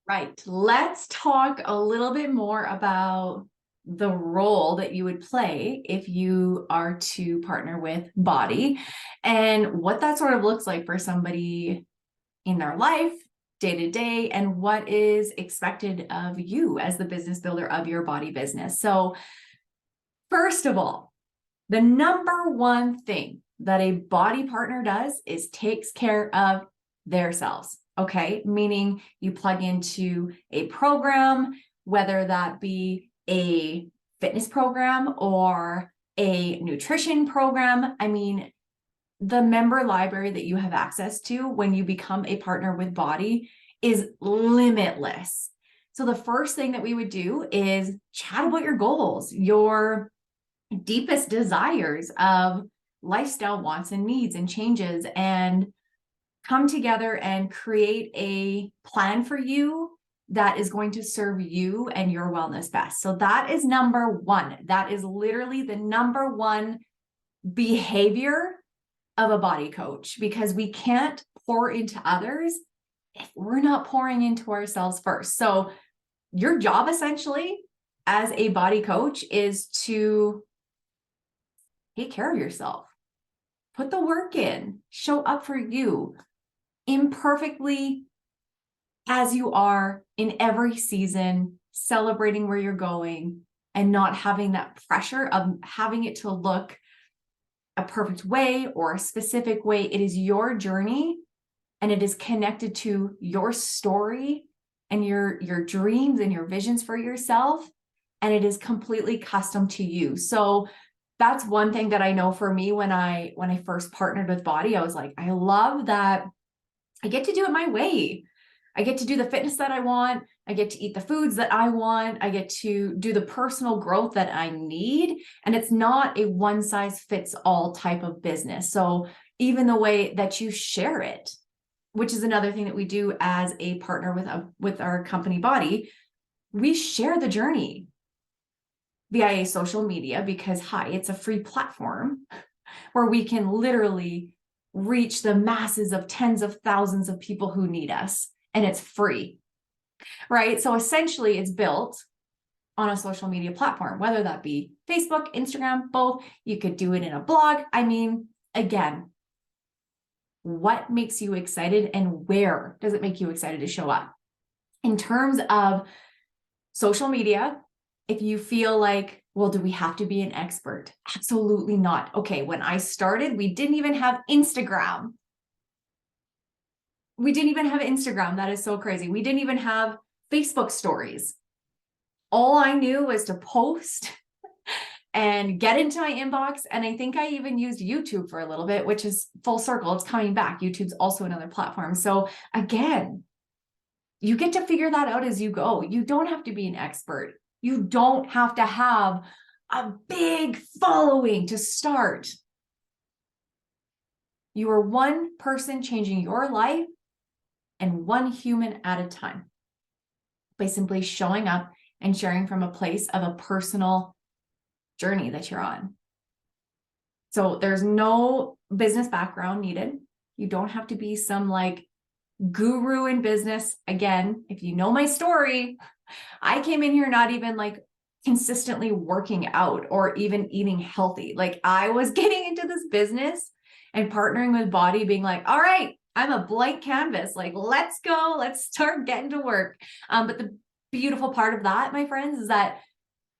Right. Let's talk a little bit more about the role that you would play if you are to partner with BODi and what that sort of looks like for somebody in their life, day to day, and what is expected of you as the business builder of your BODi business. So, first of all, the number one thing that a BODi partner does is takes care of themselves. Okay. Meaning you plug into a program, whether that be a fitness program or a nutrition program. I mean, the member library that you have access to when you become a partner with BODi is limitless. So the first thing that we would do is chat about your goals, your deepest desires of lifestyle wants and needs and changes, and come together and create a plan for you that is going to serve you and your wellness best. So that is number one. That is literally the number one behavior of a BODi coach, because we can't pour into others if we're not pouring into ourselves first. So your job essentially as a BODi coach is to take care of yourself, put the work in, show up for you imperfectly as you are in every season, celebrating where you're going and not having that pressure of having it to look a perfect way or a specific way. It is your journey and it is connected to your story and your dreams and your visions for yourself. And it is completely custom to you. So that's one thing that I know for me when I first partnered with BODi, I was like, I love that I get to do it my way. I get to do the fitness that I want. I get to eat the foods that I want. I get to do the personal growth that I need. And it's not a one size fits all type of business. So even the way that you share it, which is another thing that we do as a partner with our company BODi, we share the journey via social media because, hi, it's a free platform where we can literally reach the masses of tens of thousands of people who need us, and it's free, right? So essentially it's built on a social media platform, whether that be Facebook, Instagram, both. You could do it in a blog. I mean, again, what makes you excited and where does it make you excited to show up? In terms of social media, if you feel like, well, do we have to be an expert? Absolutely not. Okay, when I started, we didn't even have Instagram. That is so crazy. We didn't even have Facebook stories. All I knew was to post and get into my inbox. And I think I even used YouTube for a little bit, which is full circle. It's coming back. YouTube's also another platform. So again, you get to figure that out as you go. You don't have to be an expert. You don't have to have a big following to start. You are one person changing your life and one human at a time by simply showing up and sharing from a place of a personal journey that you're on. So there's no business background needed. You don't have to be some like guru in business. Again, if you know my story, I came in here not even like consistently working out or even eating healthy. Like I was getting into this business and partnering with BODi being like, all right, I'm a blank canvas. Like, let's go, let's start getting to work. But the beautiful part of that, my friends, is that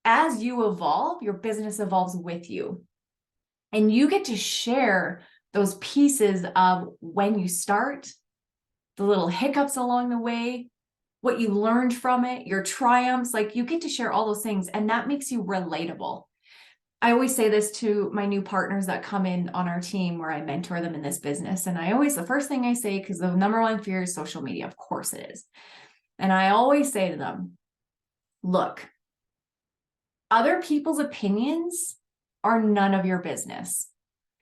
as you evolve, your business evolves with you. And you get to share those pieces of when you start, the little hiccups along the way, what you learned from it, your triumphs. Like you get to share all those things, and that makes you relatable. I always say this to my new partners that come in on our team where I mentor them in this business. And the first thing I say, because the number one fear is social media, of course it is. And I always say to them, look, other people's opinions are none of your business.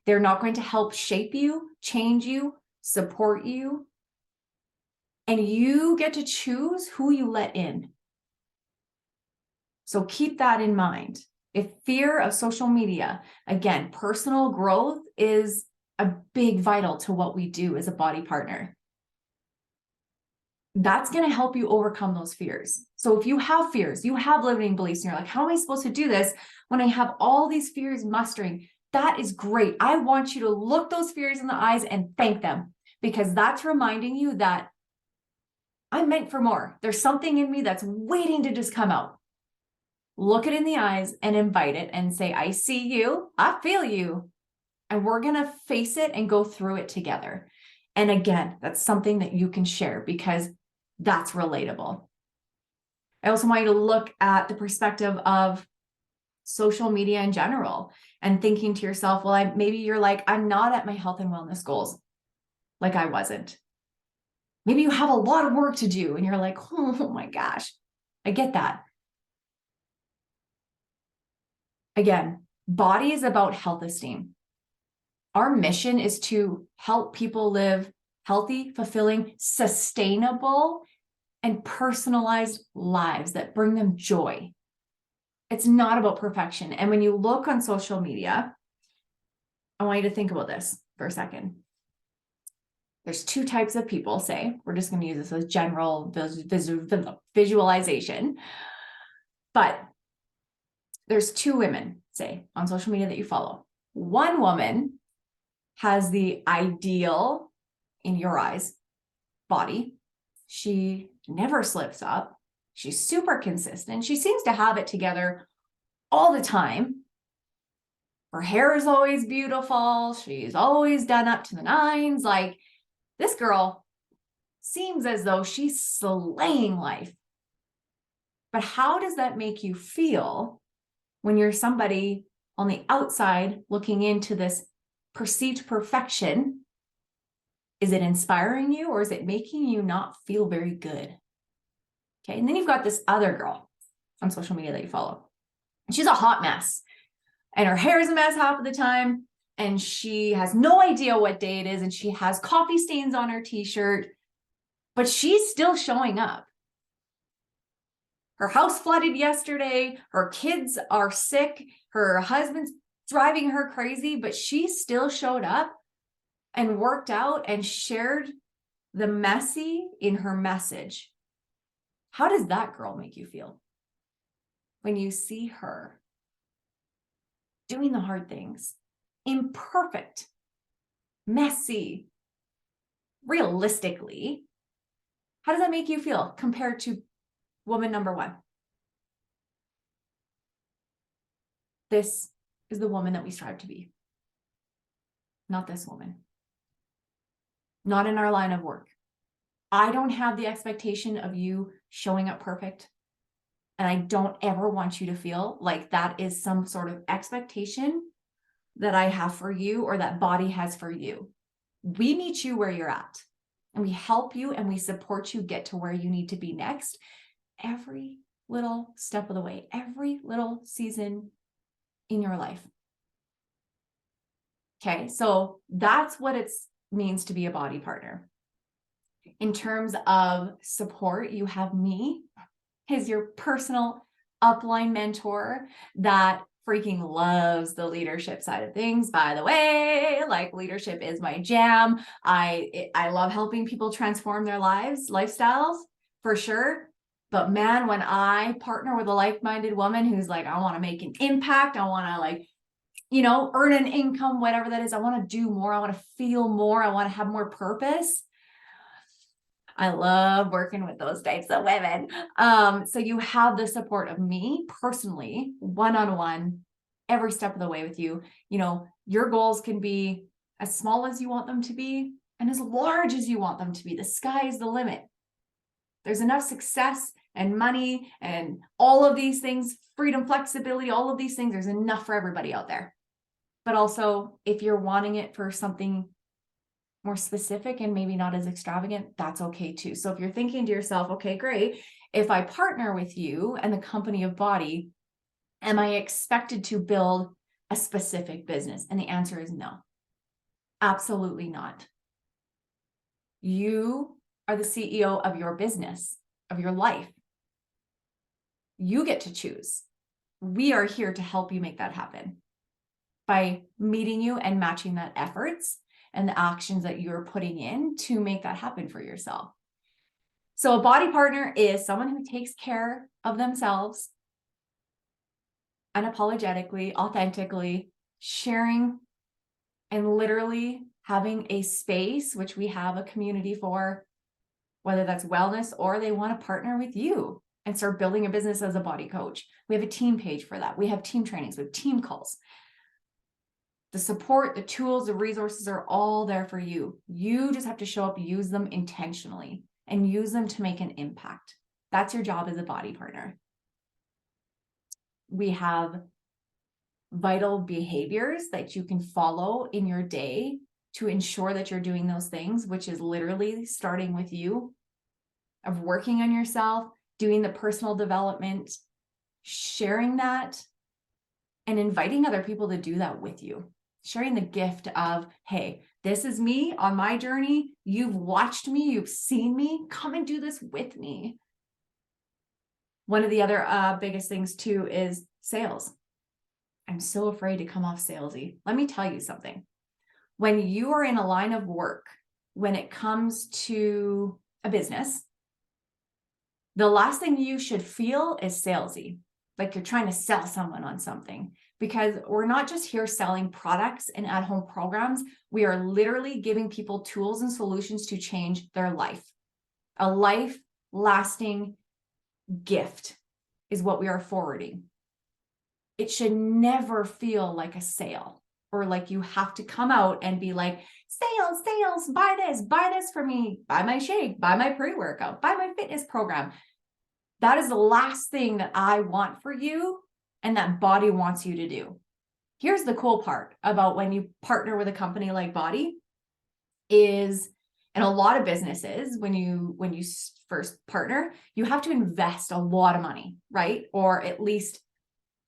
They're not going to help shape you, change you, support you. And you get to choose who you let in. So keep that in mind. If fear of social media, again, personal growth is a big vital to what we do as a BODi partner. that's going to help you overcome those fears. So if you have fears, you have limiting beliefs, and you're like, how am I supposed to do this when I have all these fears mustering? That is great. I want you to look those fears in the eyes and thank them, because that's reminding you that I'm meant for more. There's something in me that's waiting to just come out. Look it in the eyes and invite it and say, I see you, I feel you, and we're going to face it and go through it together. And again, that's something that you can share because that's relatable. I also want you to look at the perspective of social media in general and thinking to yourself, well, maybe you're like, I'm not at my health and wellness goals like I wasn't. Maybe you have a lot of work to do and you're like, oh my gosh, I get that. Again, BODi is about health esteem. Our mission is to help people live healthy, fulfilling, sustainable, and personalized lives that bring them joy. It's not about perfection. And when you look on social media, I want you to think about this for a second. There's two types of people, say, we're just going to use this as general visualization, but there's two women, say, on social media that you follow. One woman has the ideal, in your eyes, body. She never slips up. She's super consistent. She seems to have it together all the time. Her hair is always beautiful. She's always done up to the nines. Like, this girl seems as though she's slaying life. But how does that make you feel when you're somebody on the outside looking into this perceived perfection? Is it inspiring you, or is it making you not feel very good? Okay. And then you've got this other girl on social media that you follow. She's a hot mess, and her hair is a mess half of the time. And she has no idea what day it is. And she has coffee stains on her t-shirt, but she's still showing up. Her house flooded yesterday. Her kids are sick. Her husband's driving her crazy, but she still showed up and worked out and shared the messy in her message. How does that girl make you feel when you see her doing the hard things, imperfect, messy, realistically? How does that make you feel compared to woman number one? This is the woman that we strive to be, not this woman. Not in our line of work. I don't have the expectation of you showing up perfect. And I don't ever want you to feel like that is some sort of expectation that I have for you or that BODi has for you. We meet you where you're at, and we help you and we support you get to where you need to be next every little step of the way, every little season in your life. Okay, so that's what it means to be a BODi partner. In terms of support, you have me as your personal upline mentor that freaking loves the leadership side of things. By the way, like, leadership is my jam. I love helping people transform their lives, lifestyles, for sure. But man, when I partner with a like-minded woman who's like, I want to make an impact, I want to, like, earn an income, whatever that is, I want to do more, I want to feel more, I want to have more purpose. I love working with those types of women. So you have the support of me personally, one-on-one, every step of the way with you. Your goals can be as small as you want them to be and as large as you want them to be. The sky is the limit. There's enough success and money and all of these things, freedom, flexibility, all of these things. There's enough for everybody out there. But also, if you're wanting it for something more specific and maybe not as extravagant, that's okay too. So if you're thinking to yourself, okay, great, if I partner with you and the company of BODi, am I expected to build a specific business? And the answer is no, absolutely not. You are the CEO of your business, of your life. You get to choose. We are here to help you make that happen by meeting you and matching that efforts and the actions that you're putting in to make that happen for yourself. So a body partner is someone who takes care of themselves unapologetically, authentically, sharing and literally having a space, which we have a community for, whether that's wellness or they want to partner with you and start building a business as a body coach. We have a team page for that. We have team trainings, we have team calls. The support, the tools, the resources are all there for you. You just have to show up, use them intentionally, and use them to make an impact. That's your job as a body partner. We have vital behaviors that you can follow in your day to ensure that you're doing those things, which is literally starting with you, of working on yourself, doing the personal development, sharing that, and inviting other people to do that with you. Sharing the gift of, hey, this is me on my journey. You've watched me, you've seen me, come and do this with me. One of the other biggest things too is sales. I'm so afraid to come off salesy. Let me tell you something. When you are in a line of work, when it comes to a business, the last thing you should feel is salesy, like you're trying to sell someone on something, because we're not just here selling products and at-home programs. We are literally giving people tools and solutions to change their life. A life-lasting gift is what we are forwarding. It should never feel like a sale or like you have to come out and be like, sales, buy this for me, buy my shake, buy my pre-workout, buy my fitness program. That is the last thing that I want for you and that BODi wants you to do. Here's the cool part about when you partner with a company like BODi is, and a lot of businesses, when you first partner, you have to invest a lot of money, right? Or at least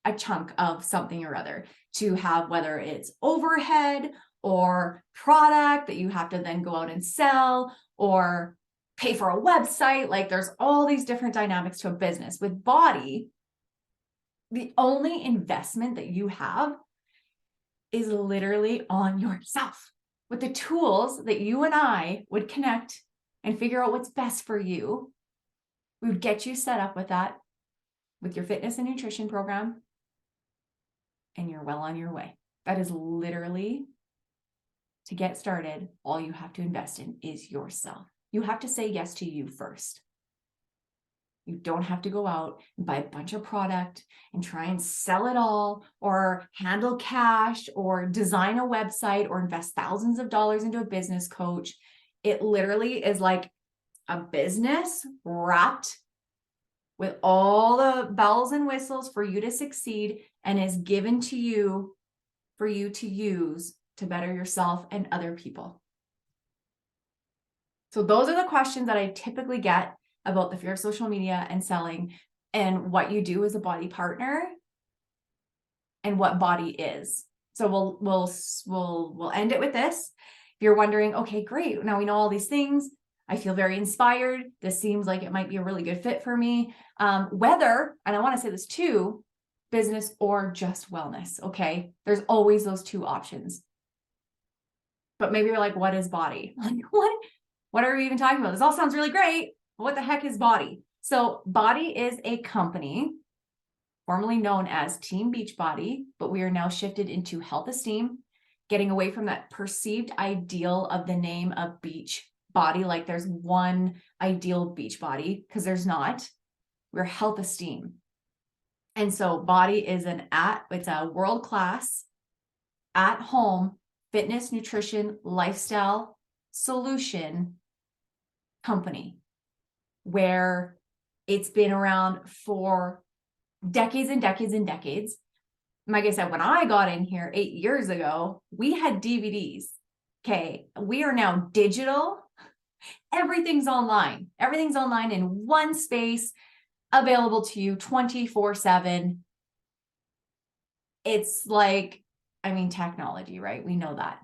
a chunk of something or other to have, whether it's overhead or product that you have to then go out and sell or pay for a website. Like there's all these different dynamics to a business. With BODi, the only investment that you have is literally on yourself. With the tools that you and I would connect and figure out what's best for you, we would get you set up with that, with your fitness and nutrition program, and you're well on your way. That is literally, to get started, all you have to invest in is yourself. You have to say yes to you first. You don't have to go out and buy a bunch of product and try and sell it all or handle cash or design a website or invest thousands of dollars into a business coach. It literally is like a business wrapped with all the bells and whistles for you to succeed and is given to you for you to use to better yourself and other people. So those are the questions that I typically get about the fear of social media and selling and what you do as a body partner and what BODi is. So we'll end it with this. If you're wondering, okay, great, now we know all these things. I feel very inspired. This seems like it might be a really good fit for me. Whether, and I want to say this too, business or just wellness, okay? There's always those two options. But maybe you're like, what is BODi? Like, what are we even talking about? This all sounds really great. But what the heck is BODi? So BODi is a company formerly known as Team Beachbody, but we are now shifted into Health Esteem, getting away from that perceived ideal of the name of beach body, like there's one ideal beach body, because there's not. We're Health Esteem. And so BODi is it's a world-class at-home fitness, nutrition, lifestyle solution company where it's been around for decades and decades and decades. Like I said, when I got in here 8 years ago, we had DVDs. Okay, we are now digital. Everything's online. Everything's online in one space, available to you 24/7. It's like, I mean, technology, right? We know that.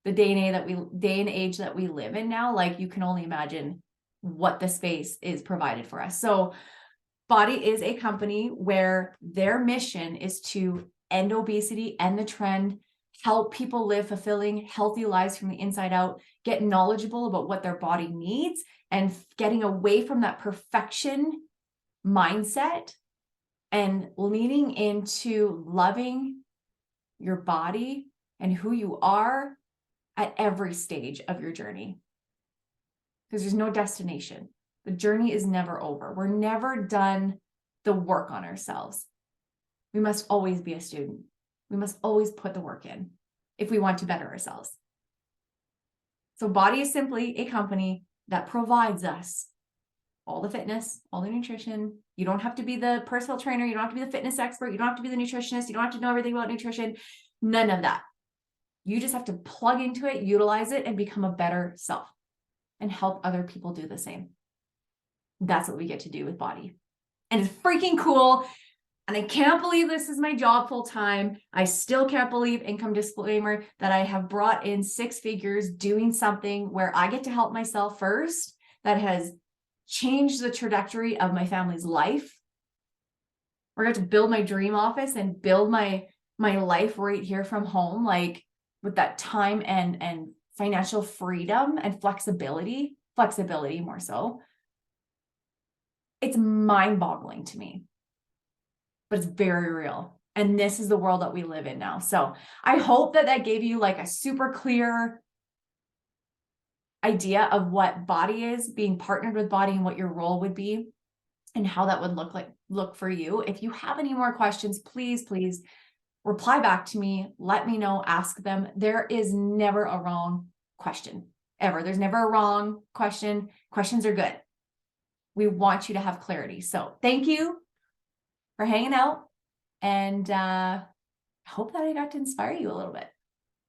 The day and age that we live in now, like you can only imagine what the space is provided for us. So BODi is a company where their mission is to end obesity, end the trend, help people live fulfilling, healthy lives from the inside out, get knowledgeable about what their body needs, and getting away from that perfection mindset and leaning into loving your body and who you are at every stage of your journey. Because there's no destination. The journey is never over. We're never done the work on ourselves. We must always be a student. We must always put the work in if we want to better ourselves. So BODi is simply a company that provides us all the fitness, all the nutrition. You don't have to be the personal trainer. You don't have to be the fitness expert. You don't have to be the nutritionist. You don't have to know everything about nutrition. None of that. You just have to plug into it, utilize it, and become a better self and help other people do the same. That's what we get to do with BODi. And it's freaking cool. And I can't believe this is my job full time. I still can't believe, income disclaimer, that I have brought in 6 figures doing something where I get to help myself first, that has changed the trajectory of my family's life. We're going to build my dream office and build my life right here from home, like with that time and financial freedom and flexibility more so. It's mind-boggling to me, but it's very real. And this is the world that we live in now. So I hope that gave you like a super clear idea of what BODi is, being partnered with BODi, and what your role would be and how that would look for you. If you have any more questions, please reply back to me. Let me know, ask them. There is never a wrong question, ever. There's never a wrong question. Questions are good. We want you to have clarity. So thank you for hanging out, and I hope that I got to inspire you a little bit.